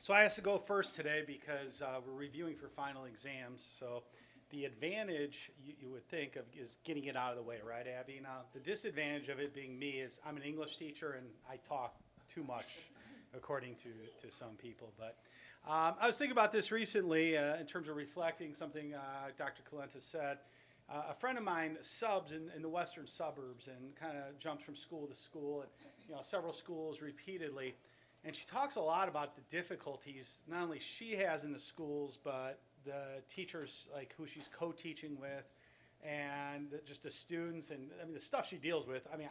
So I have to go first today because we're reviewing for final exams. So the advantage you would think of is getting it out of the way, right, Abby? Now, the disadvantage of it being me is I'm an English teacher and I talk too much, according to some people. But I was thinking about this recently in terms of reflecting something Dr. Calenta said. A friend of mine subs in the western suburbs and kind of jumps from school to school and several schools repeatedly. And she talks a lot about the difficulties not only she has in the schools, but the teachers like who she's co-teaching with, and just the students, and I mean the stuff she deals with. I mean,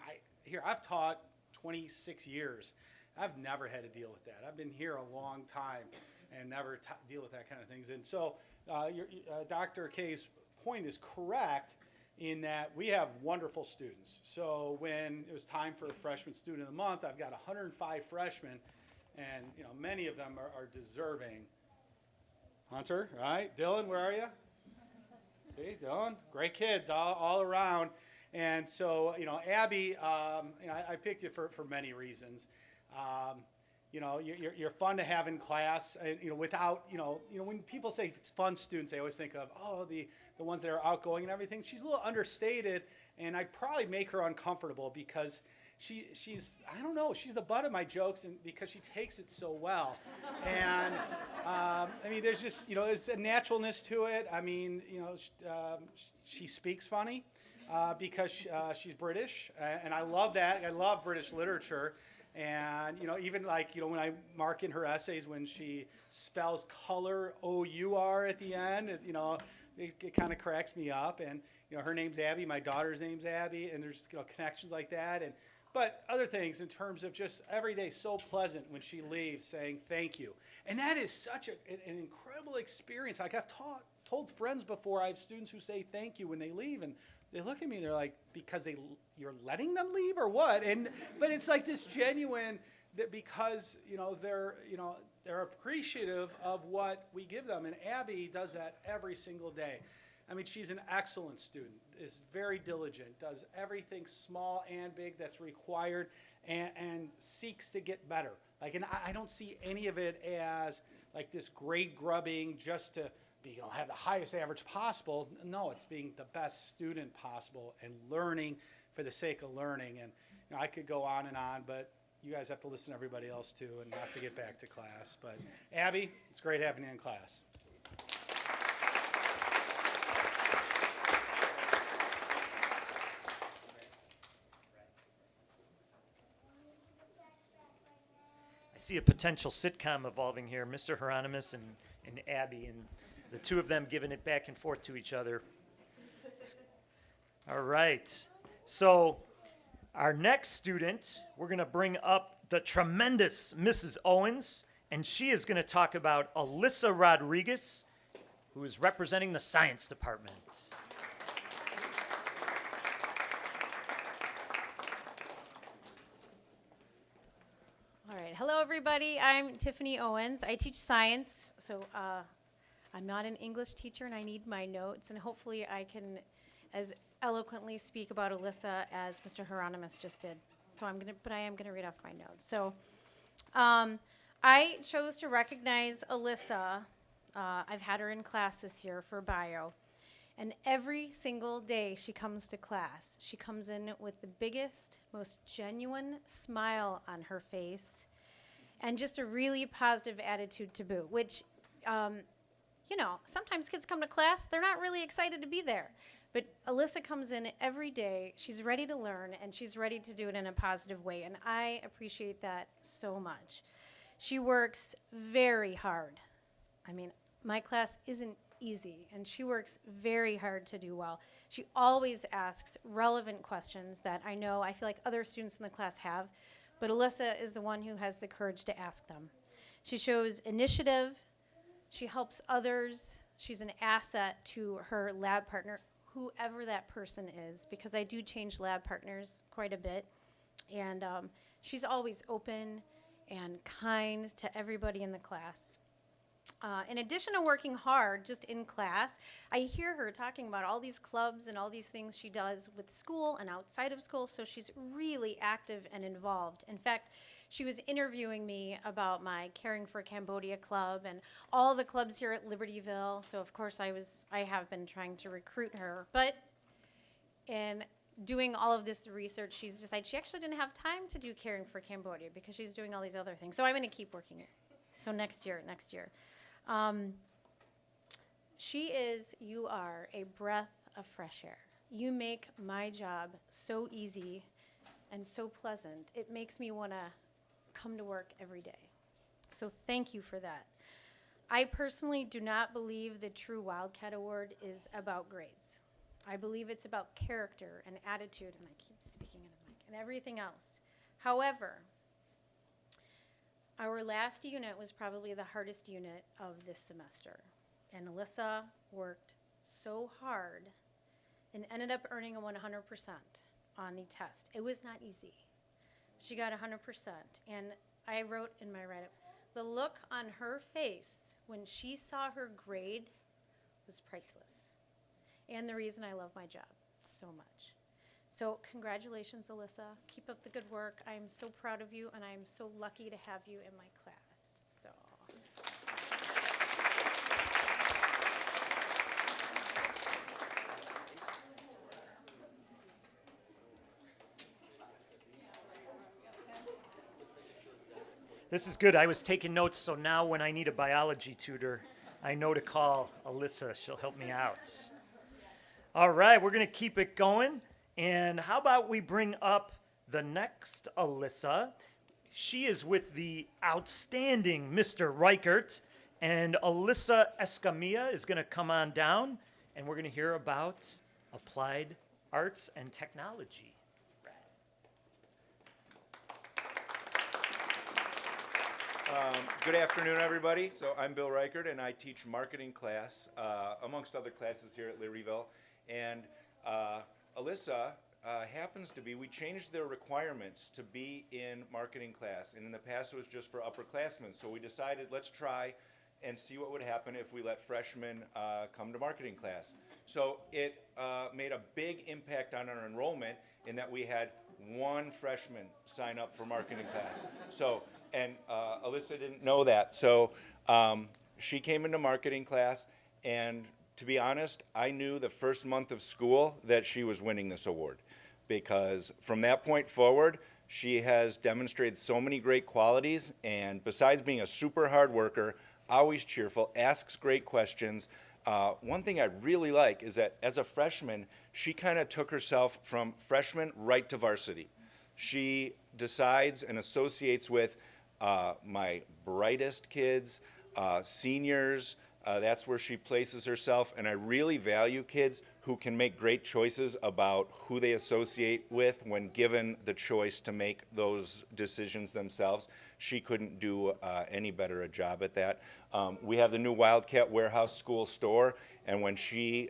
I've taught 26 years. I've never had to deal with that. I've been here a long time and never deal with that kind of things. And so, Dr. K's point is correct in that we have wonderful students. So when it was time for a freshman student of the month, I've got 105 freshmen. And many of them are deserving. Hunter, right? Dylan, where are you? See, Dylan, great kids all around. And so, Abby, I picked you for many reasons. You're fun to have in class. Without, when people say fun students, they always think of, the ones that are outgoing and everything. She's a little understated, and I'd probably make her uncomfortable because she's I don't know, she's the butt of my jokes, and because she takes it so well. And there's just there's a naturalness to it. She speaks funny because she's British, and I love that. I love British literature, and even when I mark in her essays when she spells color O-U-R at the end, it kind of cracks me up. And her name's Abby, my daughter's name's Abby, and there's connections like that. But other things in terms of just every day so pleasant when she leaves saying thank you. And that is such an incredible experience. Like I've told friends before, I have students who say thank you when they leave, and they look at me and they're like, because you're letting them leave or what? But it's like this genuine, that because they're appreciative of what we give them. And Abby does that every single day. She's an excellent student, is very diligent, does everything small and big that's required, and seeks to get better. And I don't see any of it as like this grade grubbing just to be, have the highest average possible. No, it's being the best student possible and learning for the sake of learning. And I could go on, but you guys have to listen to everybody else too, and have to get back to class. But Abby, it's great having you in class. See a potential sitcom evolving here, Mr. Hieronymus and Abby, and the two of them giving it back and forth to each other. All right. So our next student, we're going to bring up the tremendous Mrs. Owens, and she is going to talk about Alyssa Rodriguez, who is representing the science department. Hello, everybody. I'm Tiffany Owens. I teach science, so I'm not an English teacher, and I need my notes, and hopefully I can as eloquently speak about Alyssa as Mr. Hieronymus just did. But I am gonna read off my notes. So I chose to recognize Alyssa. I've had her in class this year for bio, and every single day she comes to class, she comes in with the biggest, most genuine smile on her face, and just a really positive attitude to boot, which, sometimes kids come to class, they're not really excited to be there. But Alyssa comes in every day, she's ready to learn, and she's ready to do it in a positive way, and I appreciate that so much. She works very hard. My class isn't easy, and she works very hard to do well. She always asks relevant questions that I feel like other students in the class have, but Alyssa is the one who has the courage to ask them. She shows initiative, she helps others, she's an asset to her lab partner, whoever that person is, because I do change lab partners quite a bit, and she's always open and kind to everybody in the class. In addition to working hard just in class, I hear her talking about all these clubs and all these things she does with school and outside of school, so she's really active and involved. In fact, She was interviewing me about my Caring for Cambodia club and all the clubs here at Libertyville. So of course I have been trying to recruit her, but in doing all of this research, she's decided she actually didn't have time to do Caring for Cambodia because she's doing all these other things. So I'm going to keep working it. So next year. You are a breath of fresh air. You make my job so easy and so pleasant. It makes me want to come to work every day. So thank you for that. I personally do not believe the true Wildcat Award is about grades. I believe it's about character and attitude, and I keep speaking into the mic, and everything else. However, our last unit was probably the hardest unit of this semester. And Alyssa worked so hard and ended up earning a 100% on the test. It was not easy. She got 100%. And I wrote in my write-up, the look on her face when she saw her grade was priceless. And the reason I love my job so much. So congratulations, Alyssa. Keep up the good work. I am so proud of you, and I am so lucky to have you in my class. So. This is good. I was taking notes, so now when I need a biology tutor, I know to call Alyssa. She'll help me out. All right, we're going to keep it going. And how about we bring up the next Alyssa? She is with the outstanding Mr. Reichert. And Alyssa Escamilla is going to come on down, and we're going to hear about applied arts and technology. Good afternoon, everybody. So I'm Bill Reichert, and I teach marketing class, amongst other classes here at Libertyville. And Alyssa happens to be, we changed their requirements to be in marketing class. And in the past, it was just for upperclassmen. So we decided, let's try and see what would happen if we let freshmen come to marketing class. So it made a big impact on our enrollment in that we had one freshman sign up for marketing class. So, and Alyssa didn't know that. So she came into marketing class, and to be honest, I knew the first month of school that she was winning this award, because from that point forward, she has demonstrated so many great qualities, and besides being a super hard worker, always cheerful, asks great questions. One thing I really like is that as a freshman, she kind of took herself from freshman right to varsity. She decides and associates with my brightest kids, seniors. That's where she places herself, and I really value kids who can make great choices about who they associate with when given the choice to make those decisions themselves. She couldn't do any better a job at that. We have the new Wildcat Warehouse School store, and when she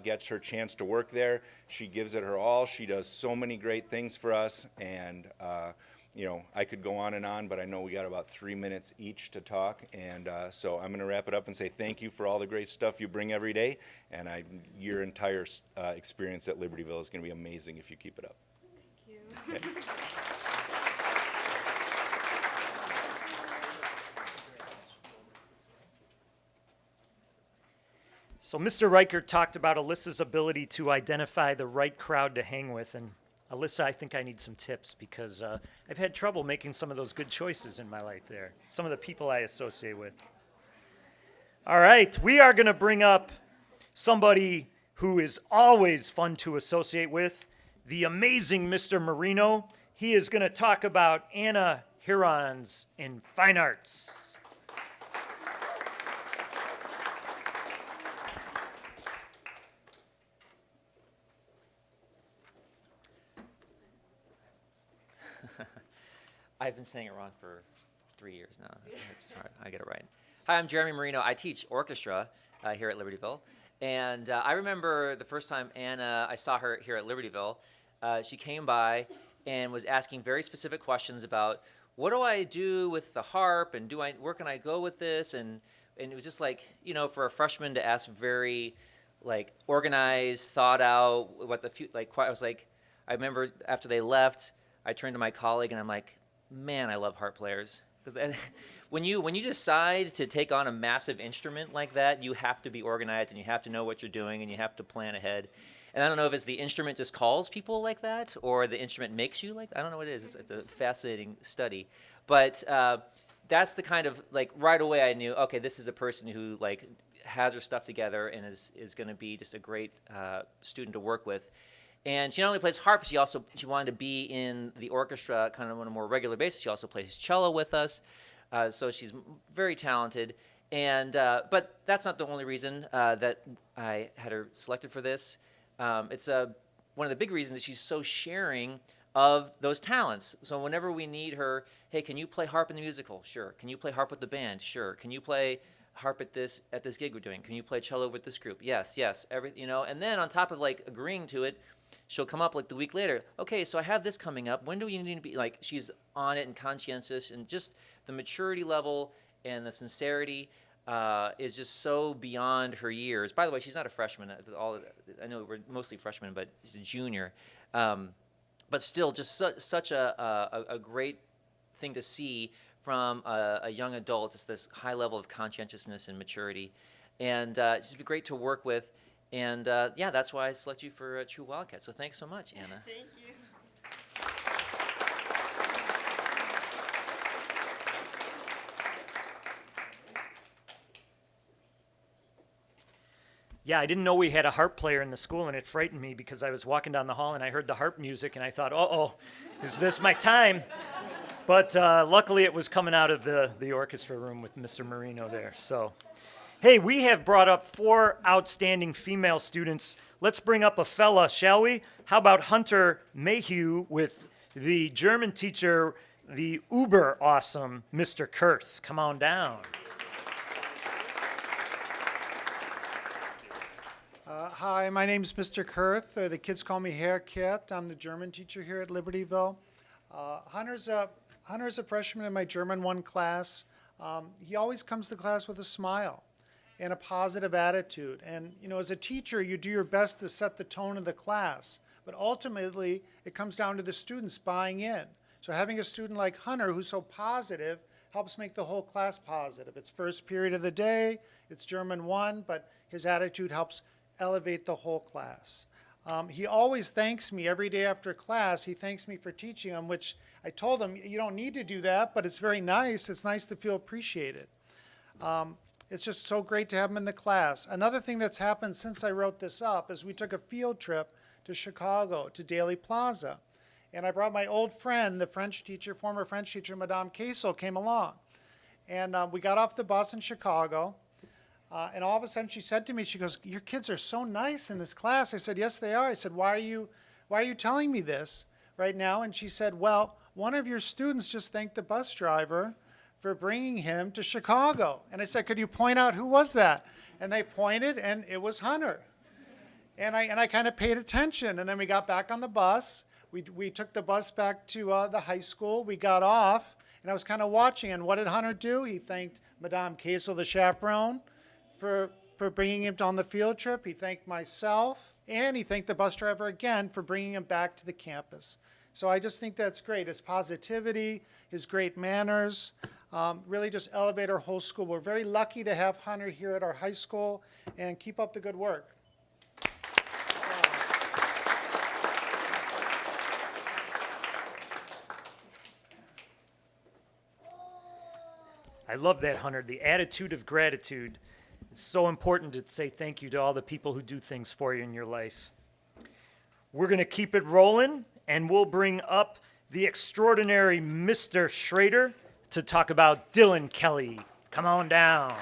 gets her chance to work there, she gives it her all. She does so many great things for us, and you know, I could go on and on, but I know we got about 3 minutes each to talk, and so I'm going to wrap it up and say thank you for all the great stuff you bring every day, and your entire experience at Libertyville is going to be amazing if you keep it up. Thank you. Okay. So Mr. Reichert talked about Alyssa's ability to identify the right crowd to hang with, and Alyssa, I think I need some tips because I've had trouble making some of those good choices in my life there, some of the people I associate with. All right, we are going to bring up somebody who is always fun to associate with, the amazing Mr. Marino. He is going to talk about Anna Hirons in fine arts. I've been saying it wrong for 3 years now. It's hard. I get it right. Hi, I'm Jeremy Marino. I teach orchestra here at Libertyville. And I remember the first time I saw her here at Libertyville. She came by and was asking very specific questions about what do I do with the harp, and where can I go with this? And it was just like, you know, for a freshman to ask very like organized, thought out what I was like, I remember after they left, I turned to my colleague and I'm like, man, I love harp players. 'Cause when you decide to take on a massive instrument like that, you have to be organized and you have to know what you're doing and you have to plan ahead. And I don't know if it's the instrument just calls people like that or the instrument makes you like that. I don't know what it is. It's a fascinating study. But that's the kind of, like, right away I knew, okay, this is a person who, like, has her stuff together and is going to be just a great student to work with. And she not only plays harp, she wanted to be in the orchestra kind of on a more regular basis. She also plays cello with us, so she's very talented. And but that's not the only reason that I had her selected for this. It's one of the big reasons that she's so sharing of those talents. So whenever we need her, hey, can you play harp in the musical? Sure. Can you play harp with the band? Sure. Can you play harp at this gig we're doing? Can you play cello with this group? Yes. And then on top of, like, agreeing to it, she'll come up, like, the week later. Okay, so I have this coming up. When do we need to be, like, she's on it and conscientious, and just the maturity level and the sincerity is just so beyond her years. By the way, she's not a freshman. I know we're mostly freshmen, but she's a junior. But still, just such a great thing to see from a young adult, just this high level of conscientiousness and maturity. And it's just great to work with. And yeah, that's why I select you for True Wildcat. So thanks so much, Anna. Thank you. Yeah, I didn't know we had a harp player in the school, and it frightened me because I was walking down the hall and I heard the harp music, and I thought, uh-oh, is this my time? But luckily it was coming out of the orchestra room with Mr. Marino there. So, hey, we have brought up 4 outstanding female students. Let's bring up a fella, shall we? How about Hunter Mayhew with the German teacher, the uber awesome Mr. Kurth? Come on down. Hi, my name's Mr. Kurth. The kids call me Haircat. I'm the German teacher here at Libertyville. Hunter's a freshman in my German 1 class. He always comes to class with a smile and a positive attitude. And, you know, as a teacher, you do your best to set the tone of the class. But ultimately, it comes down to the students buying in. So having a student like Hunter who's so positive helps make the whole class positive. It's first period of the day, it's German 1, but his attitude helps elevate the whole class. He always thanks me every day after class. He thanks me for teaching him, which I told him, you don't need to do that, but it's very nice. It's nice to feel appreciated. It's just so great to have him in the class. Another thing that's happened since I wrote this up is we took a field trip to Chicago, to Daly Plaza. And I brought my old friend, the French teacher, former French teacher, Madame Kaisel, came along. And we got off the bus in Chicago. And all of a sudden she said to me, she goes, your kids are so nice in this class. I said, yes, they are. I said, why are you telling me this right now? And she said, well, one of your students just thanked the bus driver for bringing him to Chicago. And I said, could you point out who was that? And they pointed, and it was Hunter. And I kind of paid attention. And then we got back on the bus. We took the bus back to the high school. We got off, and I was kind of watching. And what did Hunter do? He thanked Madame Kaisel, the chaperone, for bringing him on the field trip. He thanked myself, and he thanked the bus driver again for bringing him back to the campus. So I just think that's great. His positivity, his great manners, really just elevate our whole school. We're very lucky to have Hunter here at our high school, and keep up the good work. I love that, Hunter, the attitude of gratitude. It's so important to say thank you to all the people who do things for you in your life. We're going to keep it rolling, and we'll bring up the extraordinary Mr. Schrader to talk about Dylan Kelly. Come on down.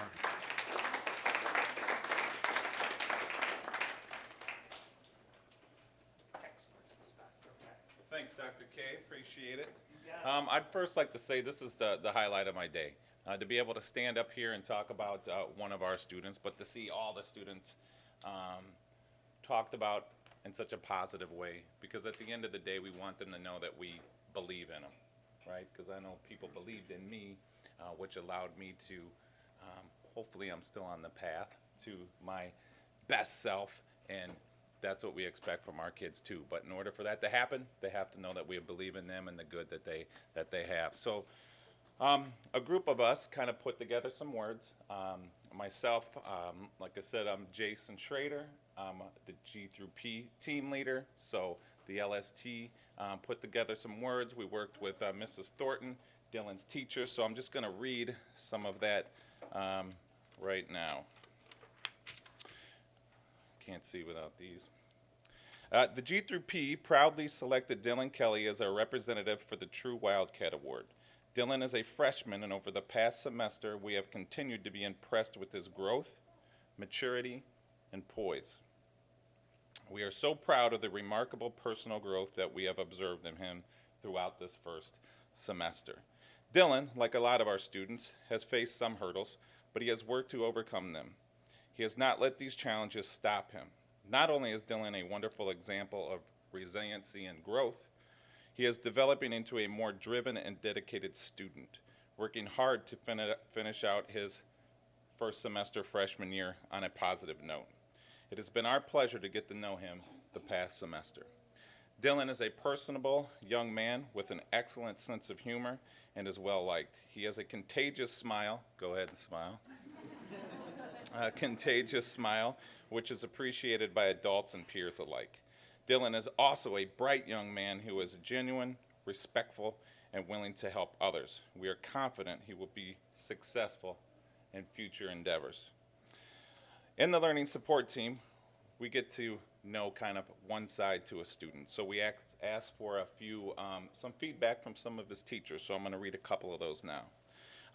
Thanks, Dr. K. Appreciate it. I'd first like to say this is the highlight of my day. To be able to stand up here and talk about one of our students, but to see all the students talked about in such a positive way, because at the end of the day, we want them to know that we believe in them, right? Because I know people believed in me, which allowed me to, hopefully I'm still on the path to my best self and that's what we expect from our kids too. But in order for that to happen, they have to know that we believe in them and the good that they have. So a group of us kind of put together some words. Myself, like I said, I'm Jason Schrader. I'm the G through P team leader. So the LST put together some words. We worked with Mrs. Thornton, Dylan's teacher. So I'm just going to read some of that right now. Can't see without these. The G through P proudly selected Dylan Kelly as our representative for the True Wildcat Award. Dylan is a freshman, and over the past semester, we have continued to be impressed with his growth, maturity, and poise. We are so proud of the remarkable personal growth that we have observed in him throughout this first semester. Dylan, like a lot of our students, has faced some hurdles, but he has worked to overcome them. He has not let these challenges stop him. Not only is Dylan a wonderful example of resiliency and growth, he is developing into a more driven and dedicated student, working hard to finish out his first semester freshman year on a positive note. It has been our pleasure to get to know him the past semester. Dylan is a personable young man with an excellent sense of humor and is well liked. He has a contagious smile. Go ahead and smile. A contagious smile, which is appreciated by adults and peers alike. Dylan is also a bright young man who is genuine, respectful, and willing to help others. We are confident he will be successful in future endeavors. In the learning support team, we get to know kind of one side to a student. So we asked for some feedback from some of his teachers. So I'm going to read a couple of those now.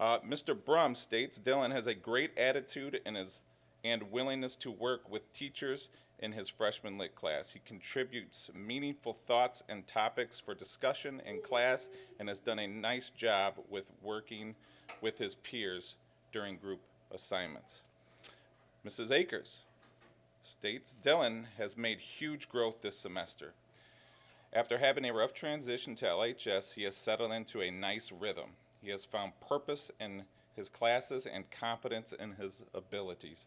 Mr. Brum states Dylan has a great attitude and willingness to work with teachers in his freshman lit class. He contributes meaningful thoughts and topics for discussion in class and has done a nice job with working with his peers during group assignments. Mrs. Akers states Dylan has made huge growth this semester. After having a rough transition to LHS, he has settled into a nice rhythm. He has found purpose in his classes and confidence in his abilities.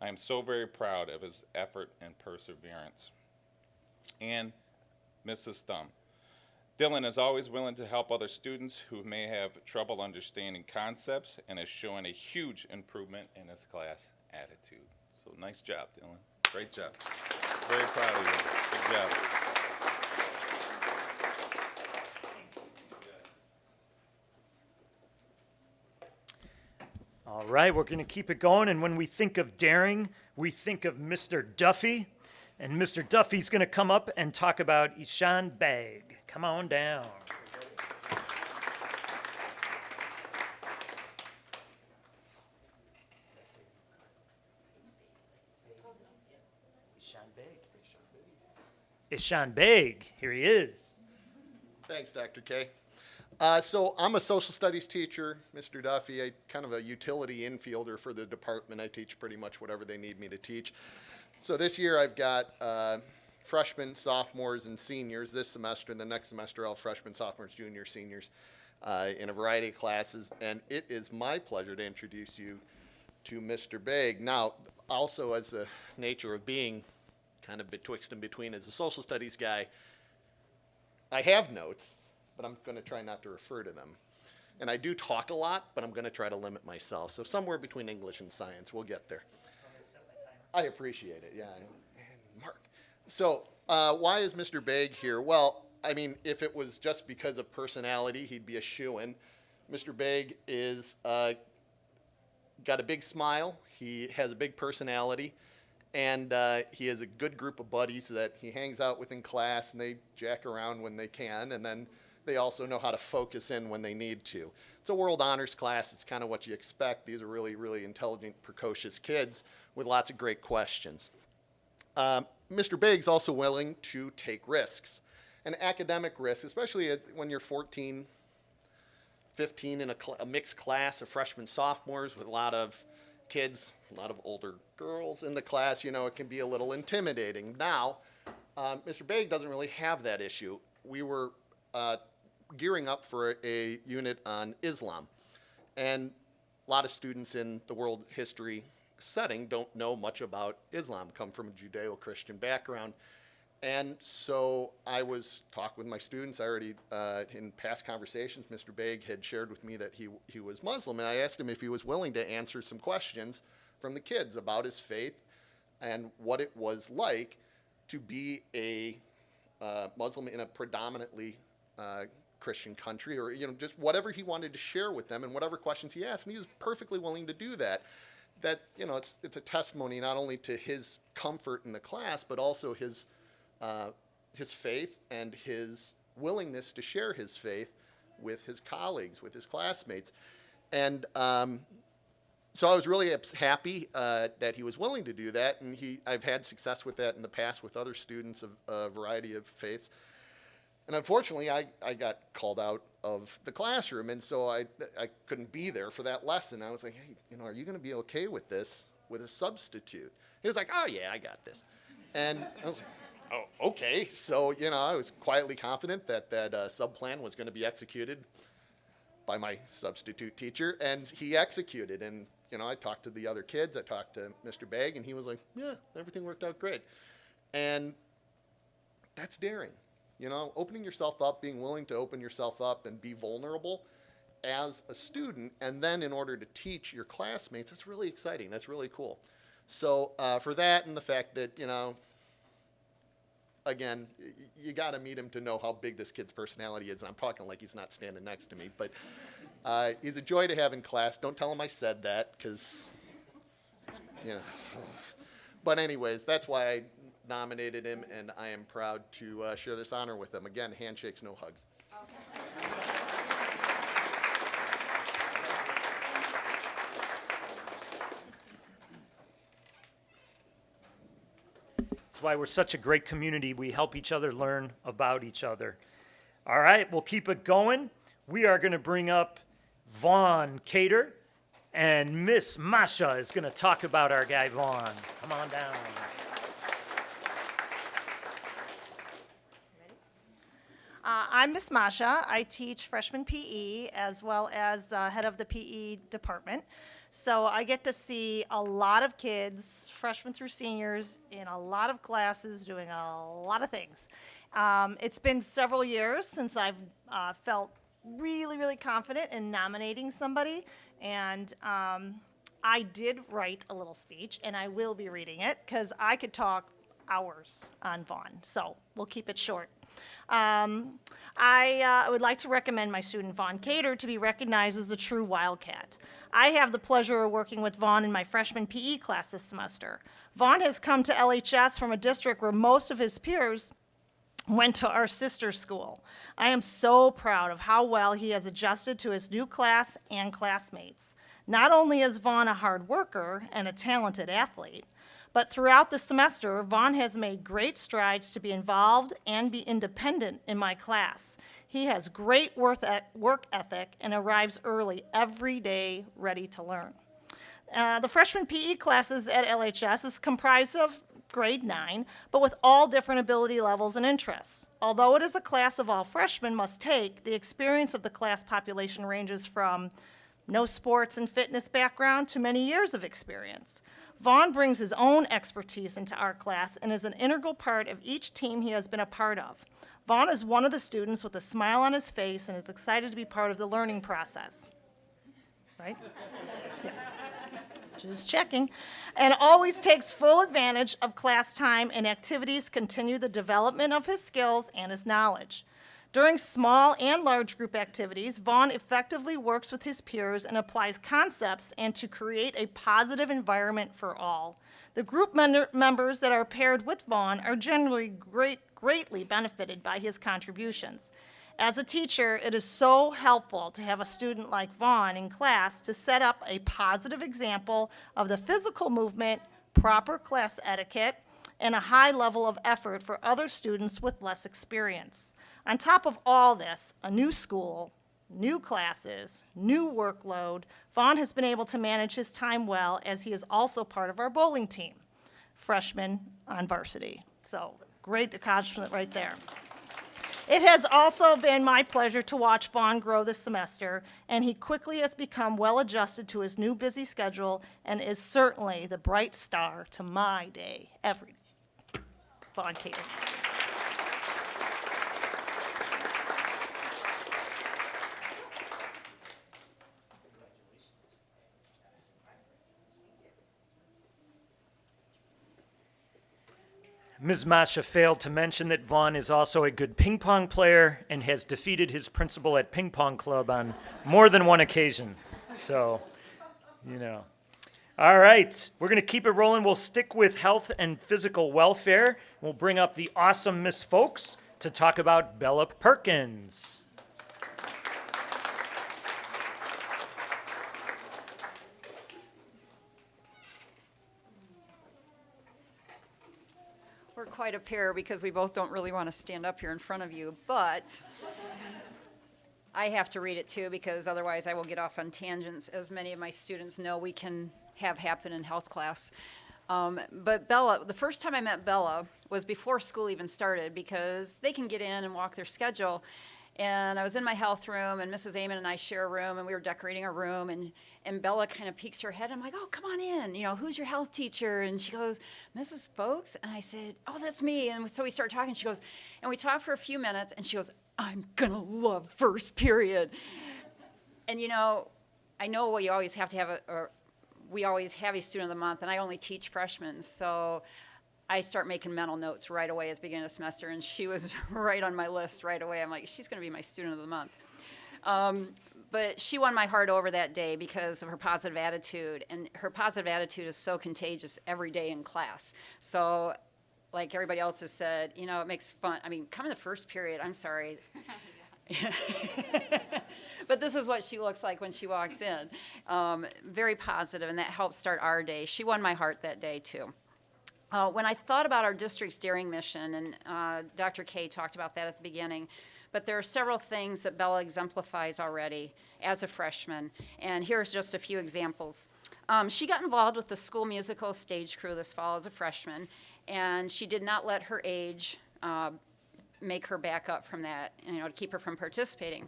I am so very proud of his effort and perseverance. And Mrs. Thumb. Dylan is always willing to help other students who may have trouble understanding concepts and is showing a huge improvement in his class attitude. So nice job, Dylan. Great job. Very proud of you. Good job. All right, we're going to keep it going, and when we think of daring, we think of Mr. Duffy, and Mr. Duffy's going to come up and talk about Ishan Beg. Come on down. Ishan Beg, here he is. Thanks, Dr. K. So I'm a social studies teacher, Mr. Duffy, kind of a utility infielder for the department. I teach pretty much whatever they need me to teach. So this year I've got freshmen, sophomores, and seniors this semester, and the next semester I'll have freshmen, sophomores, juniors, seniors in a variety of classes. And it is my pleasure to introduce you to Mr. Beg. Now, also as the nature of being kind of betwixt and between as a social studies guy, I have notes, but I'm going to try not to refer to them. And I do talk a lot, but I'm going to try to limit myself. So somewhere between English and science, we'll get there. I appreciate it, yeah. And Mark. So why is Mr. Beg here? Well, I mean, if it was just because of personality, he'd be a shoo-in. Mr. Beg is got a big smile. He has a big personality. And he has a good group of buddies that he hangs out with in class, and they jack around when they can, and then they also know how to focus in when they need to. It's a world honors class. It's kind of what you expect. These are really, really intelligent, precocious kids with lots of great questions. Mr. Beg's also willing to take risks, and academic risks, especially when you're 14, 15 in a mixed class of freshmen, sophomores with a lot of kids, a lot of older girls in the class, you know, it can be a little intimidating. Now, Mr. Beg doesn't really have that issue. We were gearing up for a unit on Islam, and a lot of students in the world history setting don't know much about Islam, come from a Judeo-Christian background. And so I was talking with my students. I already, in past conversations, Mr. Baig had shared with me that he was Muslim, and I asked him if he was willing to answer some questions from the kids about his faith and what it was like to be a Muslim in a predominantly Christian country, or just whatever he wanted to share with them and whatever questions he asked, and he was perfectly willing to do that. That it's a testimony not only to his comfort in the class, but also his faith and his willingness to share his faith with his colleagues, with his classmates. And so I was really happy that he was willing to do that, and I've had success with that in the past with other students of a variety of faiths. And unfortunately, I got called out of the classroom, and so I couldn't be there for that lesson. I was like, hey, are you going to be okay with this with a substitute? He was like, oh, yeah, I got this. And I was like, oh, okay. So, I was quietly confident that sub-plan was going to be executed by my substitute teacher, and he executed. And, I talked to the other kids. I talked to Mr. Baig, and he was like, yeah, everything worked out great. And that's daring. Opening yourself up, being willing to open yourself up and be vulnerable as a student, and then in order to teach your classmates, that's really exciting. That's really cool. So for that and the fact that, again, you got to meet him to know how big this kid's personality is. And I'm talking like he's not standing next to me, but he's a joy to have in class. Don't tell him I said that, because, But anyways, that's why I nominated him, and I am proud to share this honor with him. Again, handshakes, no hugs. That's why we're such a great community. We help each other learn about each other. All right, we'll keep it going. We are going to bring up Vaughn Cater, and Miss Masha is going to talk about our guy Vaughn. Come on down. I'm Miss Masha. I teach freshman PE as well as the head of the PE department. So I get to see a lot of kids, freshmen through seniors, in a lot of classes doing a lot of things. It's been several years since I've felt really, really confident in nominating somebody. And I did write a little speech, and I will be reading it because I could talk hours on Vaughn. So we'll keep it short. I would like to recommend my student Vaughn Cater to be recognized as a true Wildcat. I have the pleasure of working with Vaughn in my freshman PE class this semester. Vaughn has come to LHS from a district where most of his peers went to our sister school. I am so proud of how well he has adjusted to his new class and classmates. Not only is Vaughn a hard worker and a talented athlete, but throughout the semester, Vaughn has made great strides to be involved and be independent in my class. He has great work ethic and arrives early every day, ready to learn. The freshman PE classes at LHS is comprised of grade 9, but with all different ability levels and interests. Although it is a class of all freshmen must take, the experience of the class population ranges from no sports and fitness background to many years of experience. Vaughn brings his own expertise into our class and is an integral part of each team he has been a part of. Vaughn is one of the students with a smile on his face and is excited to be part of the learning process. Right? Yeah. Just checking. And always takes full advantage of class time and activities continue the development of his skills and his knowledge. During small and large group activities, Vaughn effectively works with his peers and applies concepts and to create a positive environment for all. The group members that are paired with Vaughn are generally greatly benefited by his contributions. As a teacher, it is so helpful to have a student like Vaughn in class to set up a positive example of the physical movement, proper class etiquette, and a high level of effort for other students with less experience. On top of all this, a new school, new classes, new workload, Vaughn has been able to manage his time well as he is also part of our bowling team, freshman on varsity. So great accomplishment right there. It has also been my pleasure to watch Vaughn grow this semester, and he quickly has become well adjusted to his new busy schedule and is certainly the bright star to my day every day. Vaughn Cater. Ms. Masha failed to mention that Vaughn is also a good ping pong player and has defeated his principal at ping pong club on more than one occasion. So, you know. All right, we're going to keep it rolling. We'll stick with health and physical welfare. We'll bring up the awesome Miss Folks to talk about Bella Perkins. We're quite a pair because we both don't really want to stand up here in front of you, but I have to read it too because otherwise I will get off on tangents. As many of my students know, we can have happen in health class. But Bella, the first time I met Bella was before school even started because they can get in and walk their schedule. And I was in my health room, and Mrs. Amon and I share a room, and we were decorating a room, and Bella kind of peeks her head. I'm like, oh, come on in. You know, who's your health teacher? And she goes, Mrs. Folks? And I said, oh, that's me. And so we start talking. She goes, and we talked for a few minutes, and she goes, I'm going to love first period. And, you know, I know we always have to have we always have a student of the month, and I only teach freshmen. So I start making mental notes right away at the beginning of the semester, and she was right on my list right away. I'm like, she's going to be my student of the month. But she won my heart over that day because of her positive attitude, and her positive attitude is so contagious every day in class. So like everybody else has said, you know, it makes fun. I mean, come in the first period, I'm sorry. But this is what she looks like when she walks in. Very positive, and that helps start our day. She won my heart that day, too. When I thought about our district's daring mission, and Dr. K talked about that at the beginning, but there are several things that Bella exemplifies already as a freshman, and here's just a few examples. She got involved with the school musical stage crew this fall as a freshman, and she did not let her age make her back up from that, you know, to keep her from participating.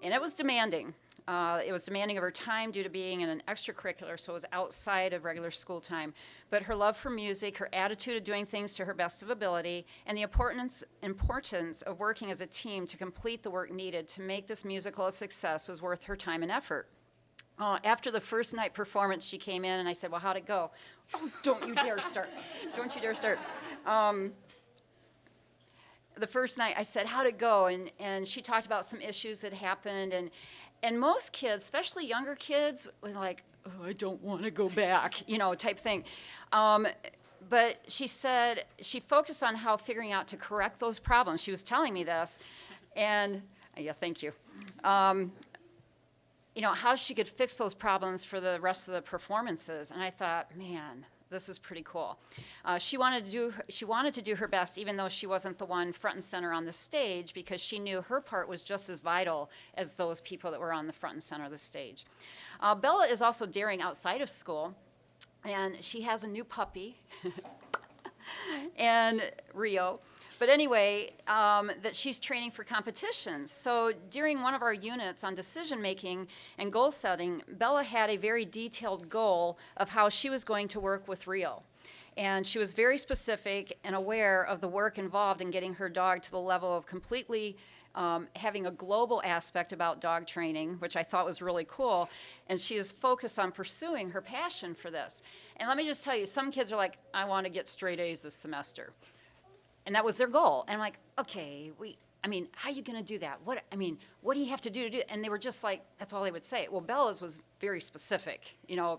And it was demanding. It was demanding of her time due to being in an extracurricular, so it was outside of regular school time. But her love for music, her attitude of doing things to her best of ability, and the importance of working as a team to complete the work needed to make this musical a success was worth her time and effort. After the first night performance, she came in and I said, well, how'd it go? Oh, don't you dare start. Don't you dare start. The first night I said, how'd it go? And she talked about some issues that happened. And most kids, especially younger kids, were like, oh, I don't want to go back, you know, type thing. But she said she focused on how figuring out to correct those problems. She was telling me this. And, yeah, thank you. You know, how she could fix those problems for the rest of the performances. And I thought, man, this is pretty cool. She wanted to do her best, even though she wasn't the one front and center on the stage, because she knew her part was just as vital as those people that were on the front and center of the stage. Bella is also daring outside of school, and she has a new puppy, and Rio. But anyway, that she's training for competitions. So during one of our units on decision making and goal setting, Bella had a very detailed goal of how she was going to work with Rio. And she was very specific and aware of the work involved in getting her dog to the level of completely having a global aspect about dog training, which I thought was really cool. And she is focused on pursuing her passion for this. And let me just tell you, some kids are like, I want to get straight A's this semester. And that was their goal. And I'm like, okay, how are you going to do that? What do you have to do to do it? And they were just like, that's all they would say. Well, Bella's was very specific. You know,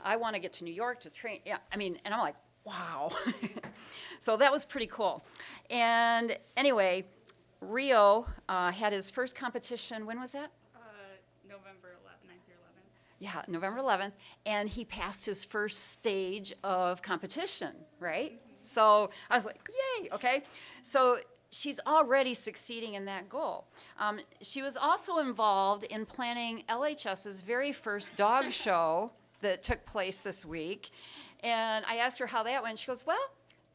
I want to get to New York to train. Yeah, and I'm like, wow. So that was pretty cool. And anyway, Rio had his first competition. When was that? November 9th through 11th. Yeah, November 11th. And he passed his first stage of competition, right? Mm-hmm. So I was like, yay, okay. So she's already succeeding in that goal. She was also involved in planning LHS's very first dog show that took place this week. And I asked her how that went. She goes, well,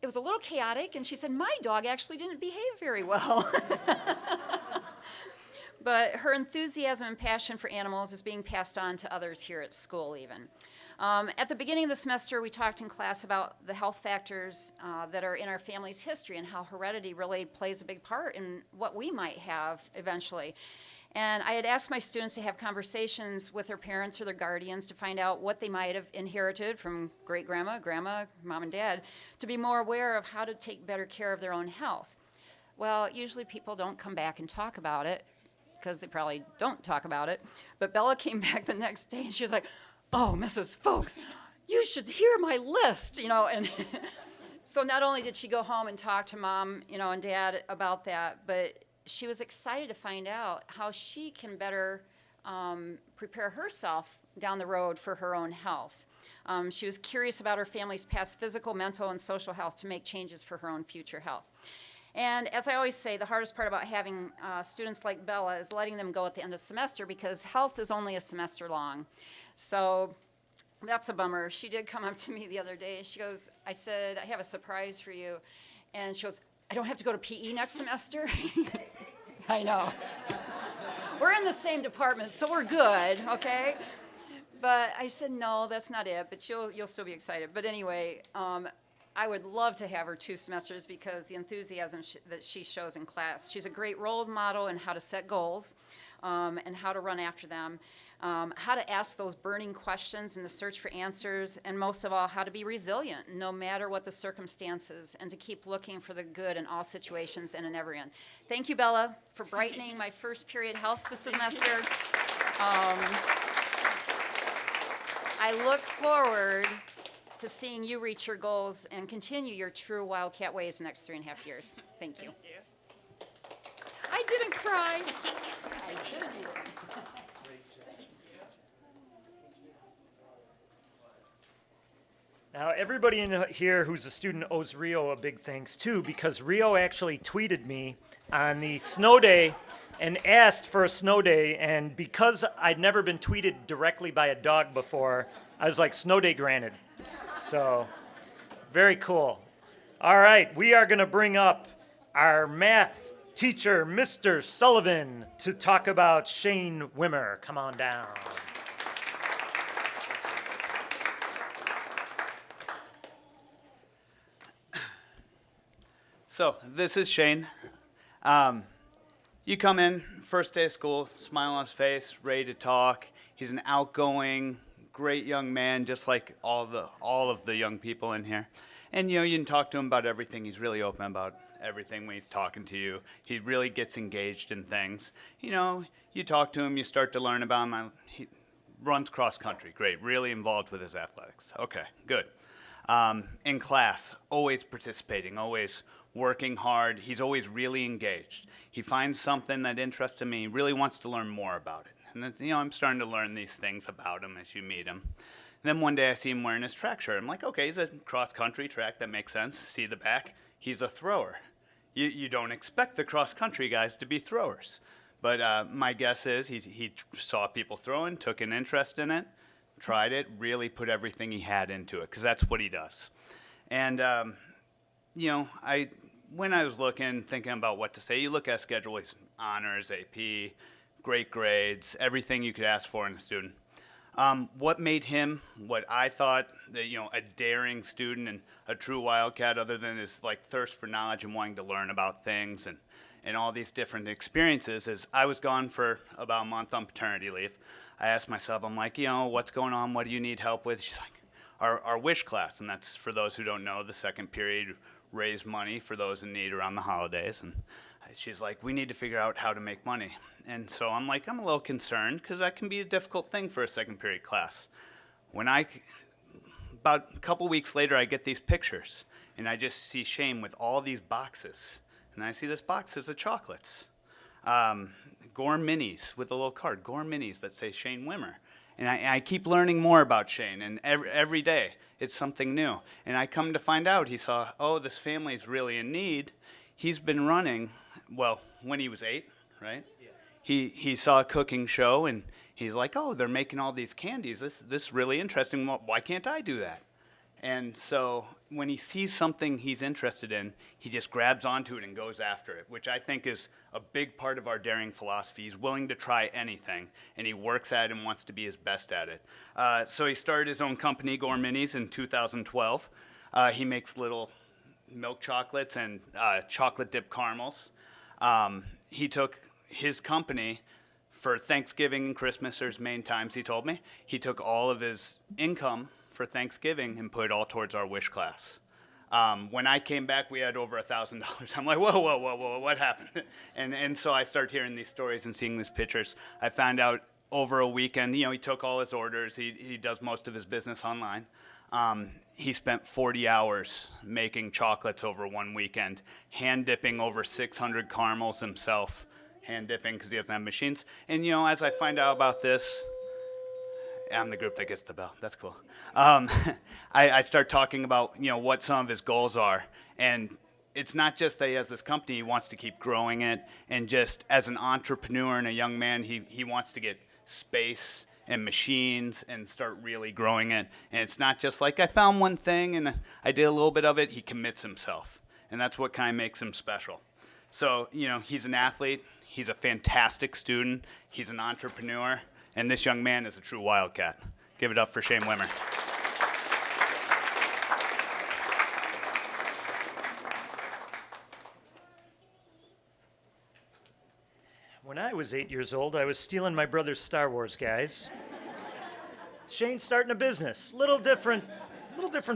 it was a little chaotic, and she said, my dog actually didn't behave very well. But her enthusiasm and passion for animals is being passed on to others here at school even. At the beginning of the semester, we talked in class about the health factors that are in our family's history and how heredity really plays a big part in what we might have eventually. And I had asked my students to have conversations with their parents or their guardians to find out what they might have inherited from great-grandma, grandma, mom and dad, to be more aware of how to take better care of their own health. Well, usually people don't come back and talk about it, because they probably don't talk about it. But Bella came back the next day and she was like, oh, Mrs. Folks, you should hear my list, and so not only did she go home and talk to mom, and dad about that, but she was excited to find out how she can better prepare herself down the road for her own health. She was curious about her family's past physical, mental, and social health to make changes for her own future health. And as I always say, the hardest part about having students like Bella is letting them go at the end of the semester, because health is only a semester long. So that's a bummer. She did come up to me the other day. She goes, I said, I have a surprise for you. And she goes, I don't have to go to PE next semester? I know. We're in the same department, so we're good, okay? But I said, no, that's not it, but you'll still be excited. But anyway, I would love to have her 2 semesters because the enthusiasm that she shows in class. She's a great role model in how to set goals and how to run after them, how to ask those burning questions and to search for answers, and most of all, how to be resilient no matter what the circumstances, and to keep looking for the good in all situations and in every end. Thank you, Bella, for brightening my first period health this semester. I look forward to seeing you reach your goals and continue your true Wildcat ways the next 3.5 years. Thank you. I didn't cry. I didn't. Now, everybody in here who's a student owes Rio a big thanks too, because Rio actually tweeted me on the snow day and asked for a snow day, and because I'd never been tweeted directly by a dog before, I was like, snow day granted. So, very cool. All right, we are going to bring up our math teacher, Mr. Sullivan, to talk about Shane Wimmer. Come on down. So, this is Shane. You come in, first day of school, smile on his face, ready to talk. He's an outgoing, great young man, just like all of the young people in here. And you can talk to him about everything. He's really open about everything when he's talking to you. He really gets engaged in things. You talk to him, you start to learn about him. He runs cross country, great, really involved with his athletics. Okay, good. In class, always participating, always working hard. He's always really engaged. He finds something that interests him, and he really wants to learn more about it. And then, I'm starting to learn these things about him as you meet him. And then one day I see him wearing his track shirt. I'm like, okay, he's a cross-country track. That makes sense. See the back? He's a thrower. You don't expect the cross-country guys to be throwers. But my guess is he saw people throwing, took an interest in it, tried it, really put everything he had into it, because that's what he does. And, when I was thinking about what to say, you look at a schedule, he's honors, AP, great grades, everything you could ask for in a student. What made him what I thought that, a daring student and a true Wildcat, other than his thirst for knowledge and wanting to learn about things and all these different experiences, is I was gone for about a month on paternity leave. I asked myself, I'm like, what's going on? What do you need help with? She's like, our wish class, and that's, for those who don't know, the second period raise money for those in need around the holidays. And she's like, we need to figure out how to make money. And so I'm like, I'm a little concerned, because that can be a difficult thing for a second period class. About a couple weeks later, I get these pictures, and I just see Shane with all these boxes. And I see this boxes of chocolates. Gore Minis with a little card, Gore Minis that say Shane Wimmer. And I keep learning more about Shane, and every day it's something new. And I come to find out he saw, this family's really in need. He's been running, when he was 8, right? Yeah. He saw a cooking show, and he's like, they're making all these candies. This is really interesting. Why can't I do that? And so when he sees something he's interested in, he just grabs onto it and goes after it, which I think is a big part of our daring philosophy. He's willing to try anything, and he works at it and wants to be his best at it. So he started his own company, Gourminis, in 2012. He makes little milk chocolates and chocolate dip caramels. He took his company for Thanksgiving and Christmas, are his main times, he told me. He took all of his income for Thanksgiving and put it all towards our wish class. When I came back, we had over $1,000. I'm like, whoa, what happened? And so I start hearing these stories and seeing these pictures. I found out over a weekend, he took all his orders. He does most of his business online. He spent 40 hours making chocolates over one weekend, hand dipping over 600 caramels himself, hand dipping because he doesn't have machines. And as I find out about this, I'm the group that gets the bell. That's cool. I start talking about what some of his goals are, and it's not just that he has this company. He wants to keep growing it, and just as an entrepreneur and a young man, he wants to get space and machines and start really growing it. And it's not just like I found one thing and I did a little bit of it. He commits himself, and that's what kind of makes him special. So he's an athlete. He's a fantastic student. He's an entrepreneur. And this young man is a true Wildcat. Give it up for Shane Wimmer. When I was 8 years old, I was stealing my brother's Star Wars, guys. Shane's starting a business. Little different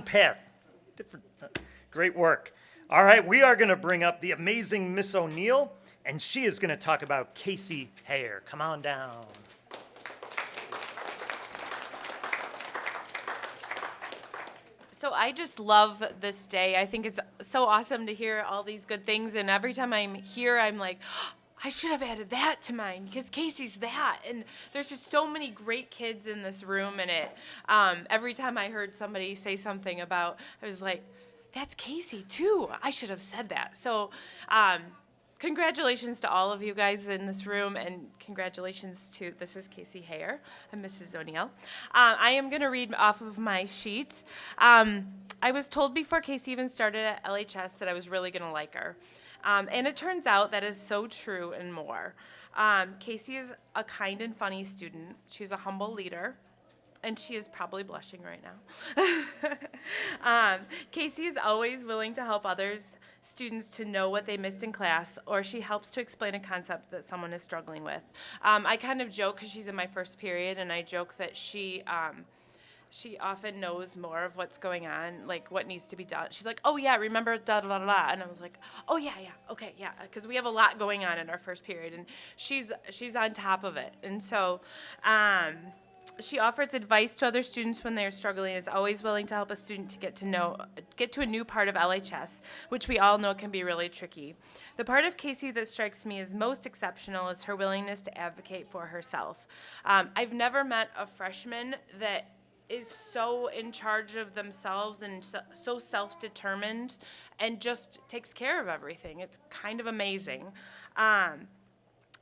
path. Great work. All right, we are going to bring up the amazing Miss O'Neill, and she is going to talk about Casey Hare. Come on down. So I just love this day. I think it's so awesome to hear all these good things, and every time I'm here, I'm like, oh, I should have added that to mine because Casey's that. And there's just so many great kids in this room, and every time I heard somebody say something about, I was like, that's Casey too. I should have said that. So congratulations to all of you guys in this room, and congratulations to, this is Casey Hare. I'm Mrs. O'Neill. I am going to read off of my sheet. I was told before Casey even started at LHS that I was really going to like her. And it turns out that is so true and more. Casey is a kind and funny student. She's a humble leader. And she is probably blushing right now. Casey is always willing to help others, students, to know what they missed in class, or she helps to explain a concept that someone is struggling with. I kind of joke because she's in my first period, and I joke that she often knows more of what's going on, like what needs to be done. She's like, oh yeah, remember da da da da, and I was like, oh yeah, okay, yeah, because we have a lot going on in our first period, and she's on top of it, and so. She offers advice to other students when they're struggling, is always willing to help a student to get to a new part of LHS, which we all know can be really tricky. The part of Casey that strikes me as most exceptional is her willingness to advocate for herself. I've never met a freshman that is so in charge of themselves and so self-determined and just takes care of everything. It's kind of amazing.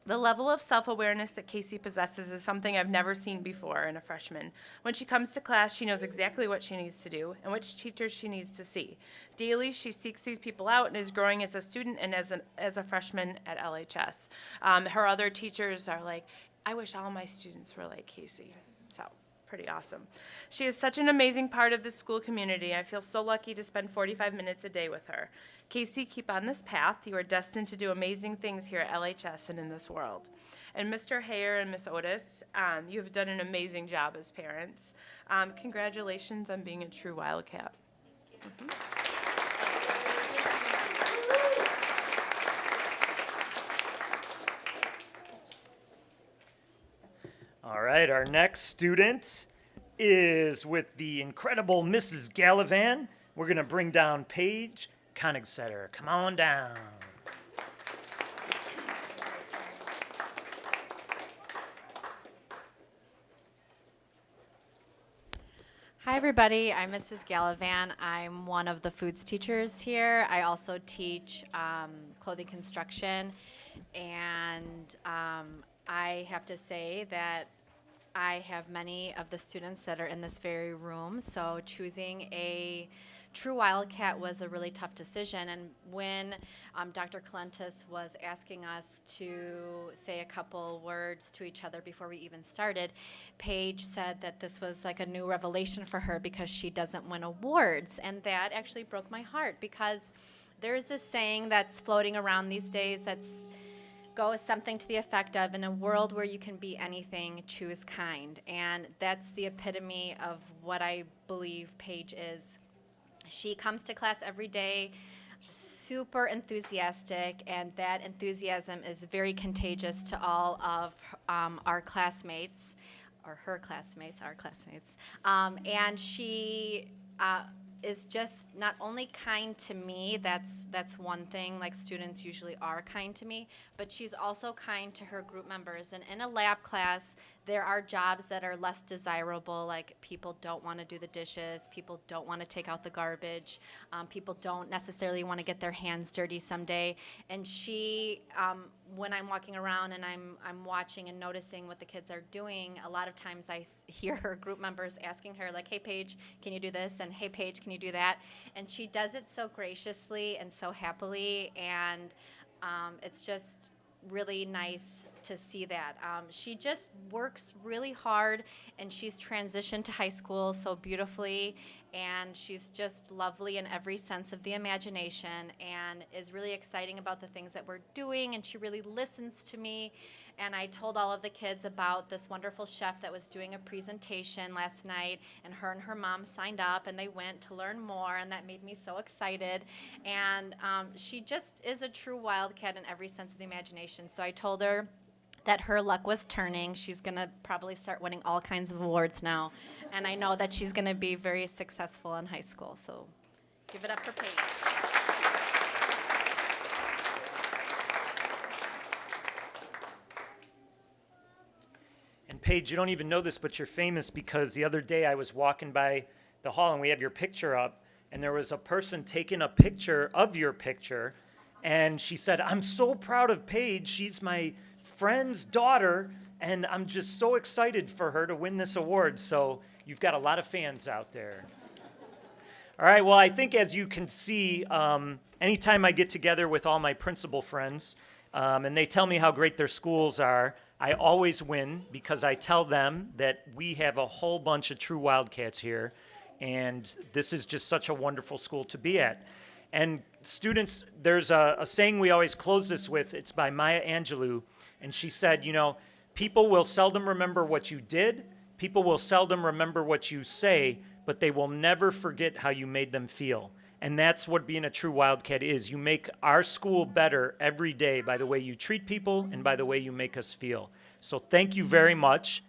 The level of self-awareness that Casey possesses is something I've never seen before in a freshman. When she comes to class, she knows exactly what she needs to do and which teachers she needs to see. Daily, she seeks these people out and is growing as a student and as a freshman at LHS. Her other teachers are like, I wish all my students were like Casey. So, pretty awesome. She is such an amazing part of the school community. I feel so lucky to spend 45 minutes a day with her. Casey, keep on this path. You are destined to do amazing things here at LHS and in this world. And Mr. Hare and Miss Otis, you have done an amazing job as parents. Congratulations on being a true Wildcat. All right, our next student is with the incredible Mrs. Gallivan. We're going to bring down Paige Koenigsetter. Come on down. Hi, everybody. I'm Mrs. Gallivan. I'm one of the foods teachers here. I also teach clothing construction, and I have to say that I have many of the students that are in this very room, so choosing a true Wildcat was a really tough decision. And when Dr. Calentis was asking us to say a couple words to each other before we even started, Paige said that this was like a new revelation for her because she doesn't win awards. And that actually broke my heart, because there's this saying that's floating around these days that's goes something to the effect of, in a world where you can be anything, choose kind. And that's the epitome of what I believe Paige is. She comes to class every day, super enthusiastic, and that enthusiasm is very contagious to all of our classmates, or her classmates, our classmates. And she is just not kind kind to me, that's one thing, like students usually are kind to me, but she's also kind to her group members. And in a lab class, there are jobs that are less desirable, like people don't want to do the dishes, people don't want to take out the garbage, people don't necessarily want to get their hands dirty someday. And she, when I'm walking around and I'm watching and noticing what the kids are doing, a lot of times I hear her group members asking her, like, hey Paige, can you do this? And hey Paige, can you do that? And she does it so graciously and so happily, and it's just really nice to see that. She just works really hard, and she's transitioned to high school so beautifully, and she's just lovely in every sense of the imagination, and is really exciting about the things that we're doing, and she really listens to me. And I told all of the kids about this wonderful chef that was doing a presentation last night, and her mom signed up, and they went to learn more, and that made me so excited. And she just is a true Wildcat in every sense of the imagination. So I told her that her luck was turning. She's going to probably start winning all kinds of awards now. And I know that she's going to be very successful in high school. So give it up for Paige. And Paige, you don't even know this, but you're famous because the other day I was walking by the hall and we have your picture up, and there was a person taking a picture of your picture, and she said, I'm so proud of Paige. She's my friend's daughter, and I'm just so excited for her to win this award. So you've got a lot of fans out there. All right, well, I think as you can see, anytime I get together with all my principal friends, and they tell me how great their schools are, I always win, because I tell them that we have a whole bunch of true Wildcats here, and this is just such a wonderful school to be at. And students, there's a saying we always close this with. It's by Maya Angelou, and she said, you know, people will seldom remember what you did, people will seldom remember what you say, but they will never forget how you made them feel. And that's what being a true Wildcat is. You make our school better every day by the way you treat people and by the way you make us feel. So thank you very much.